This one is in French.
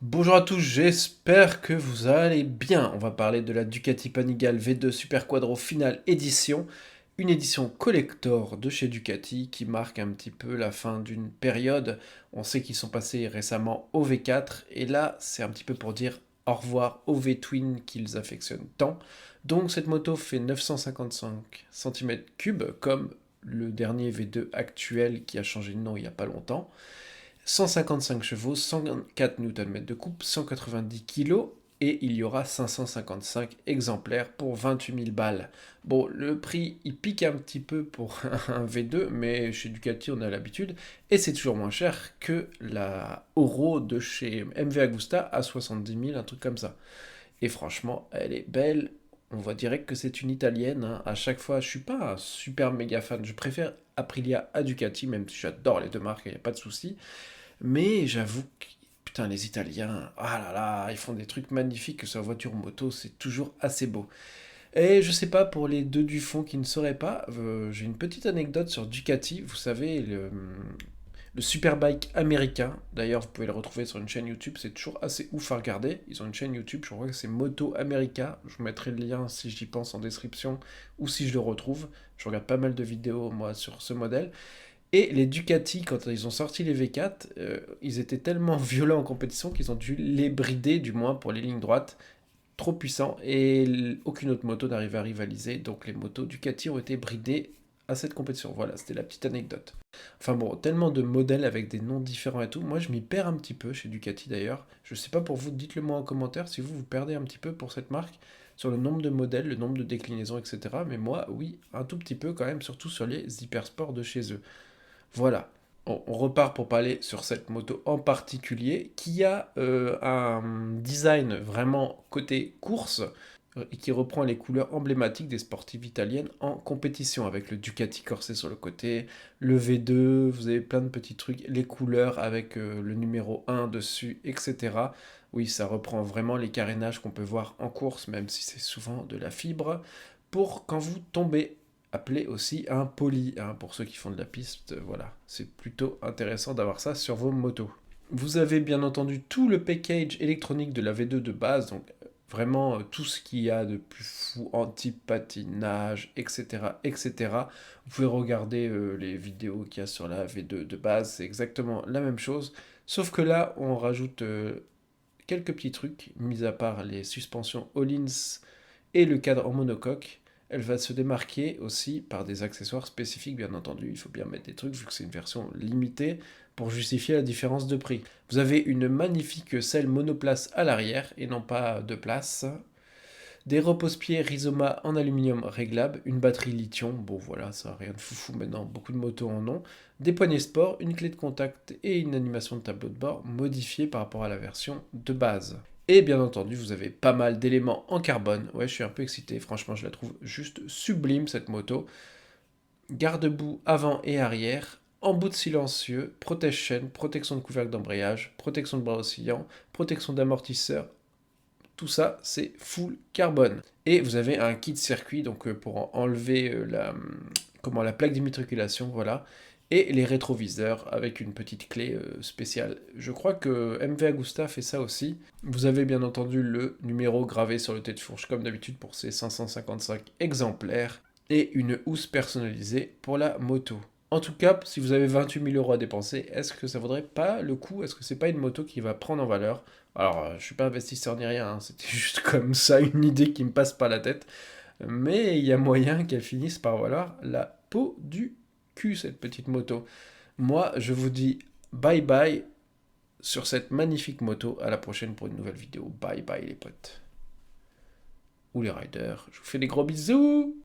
Bonjour à tous, j'espère que vous allez bien. On va parler de la Ducati Panigale V2 Super Quadro Final Edition, une édition collector de chez Ducati qui marque un petit peu la fin d'une période. On sait qu'ils sont passés récemment au V4 et là c'est un petit peu pour dire au revoir au V-Twin qu'ils affectionnent tant. Donc cette moto fait 955 cm3 comme le dernier V2 actuel qui a changé de nom il n'y a pas longtemps. 155 chevaux, 104 Nm de coupe, 190 kg et il y aura 555 exemplaires pour 28 000 balles. Bon, le prix, il pique un petit peu pour un V2, mais chez Ducati, on a l'habitude, et c'est toujours moins cher que la Oro de chez MV Agusta à 70 000, un truc comme ça. Et franchement, elle est belle. On voit direct que c'est une italienne, hein. À chaque fois, je suis pas un super méga fan. Je préfère Aprilia à Ducati, même si j'adore les deux marques, il n'y a pas de souci. Mais j'avoue que, putain, les Italiens, ah là là, ils font des trucs magnifiques, que ce soit voiture ou moto, c'est toujours assez beau. Et je sais pas, pour les deux du fond qui ne sauraient pas, j'ai une petite anecdote sur Ducati. Vous savez, le Superbike américain, d'ailleurs, vous pouvez le retrouver sur une chaîne YouTube, c'est toujours assez ouf à regarder. Ils ont une chaîne YouTube, je crois que c'est Moto America. Je vous mettrai le lien si j'y pense en description ou si je le retrouve. Je regarde pas mal de vidéos, moi, sur ce modèle. Et les Ducati, quand ils ont sorti les V4, ils étaient tellement violents en compétition qu'ils ont dû les brider, du moins pour les lignes droites, trop puissants, et aucune autre moto n'arrivait à rivaliser, donc les motos Ducati ont été bridées à cette compétition. Voilà, c'était la petite anecdote. Enfin bon, tellement de modèles avec des noms différents et tout, moi je m'y perds un petit peu chez Ducati d'ailleurs. Je sais pas pour vous, dites-le moi en commentaire si vous vous perdez un petit peu pour cette marque, sur le nombre de modèles, le nombre de déclinaisons, etc. Mais moi, oui, un tout petit peu quand même, surtout sur les hypersports de chez eux. Voilà, on repart pour parler sur cette moto en particulier qui a un design vraiment côté course et qui reprend les couleurs emblématiques des sportives italiennes en compétition avec le Ducati Corset sur le côté, le V2, vous avez plein de petits trucs, les couleurs avec le numéro 1 dessus, etc. Oui, ça reprend vraiment les carénages qu'on peut voir en course, même si c'est souvent de la fibre, pour quand vous tombez appelé aussi un poly, hein, pour ceux qui font de la piste, voilà. C'est plutôt intéressant d'avoir ça sur vos motos. Vous avez bien entendu tout le package électronique de la V2 de base, donc vraiment tout ce qu'il y a de plus fou, anti-patinage, etc., etc. Vous pouvez regarder les vidéos qu'il y a sur la V2 de base, c'est exactement la même chose, sauf que là, on rajoute quelques petits trucs, mis à part les suspensions Öhlins et le cadre en monocoque. Elle va se démarquer aussi par des accessoires spécifiques, bien entendu. Il faut bien mettre des trucs vu que c'est une version limitée pour justifier la différence de prix. Vous avez une magnifique selle monoplace à l'arrière et non pas deux places. Des repose-pieds Rizoma en aluminium réglable, une batterie lithium, bon voilà, ça n'a rien de foufou maintenant, beaucoup de motos en ont, des poignées sport, une clé de contact et une animation de tableau de bord modifiée par rapport à la version de base. Et bien entendu, vous avez pas mal d'éléments en carbone. Ouais, je suis un peu excité, franchement, je la trouve juste sublime cette moto. Garde-boue avant et arrière, embout silencieux, protège-chaîne, protection de couvercle d'embrayage, protection de bras oscillants, protection d'amortisseur, tout ça, c'est full carbone. Et vous avez un kit circuit donc pour enlever la plaque d'immatriculation, voilà. Et les rétroviseurs avec une petite clé spéciale. Je crois que MV Agusta fait ça aussi. Vous avez bien entendu le numéro gravé sur le tête-fourche comme d'habitude pour ces 555 exemplaires. Et une housse personnalisée pour la moto. En tout cas, si vous avez 28 000 euros à dépenser, est-ce que ça vaudrait pas le coup? Est-ce que c'est pas une moto qui va prendre en valeur? Alors, je suis pas investisseur ni rien, hein, c'était juste comme ça une idée qui me passe par la tête. Mais il y a moyen qu'elle finisse par valoir la peau du cul, cette petite moto. Moi, je vous dis bye bye sur cette magnifique moto. À la prochaine pour une nouvelle vidéo. Bye bye les potes. Ou les riders. Je vous fais des gros bisous.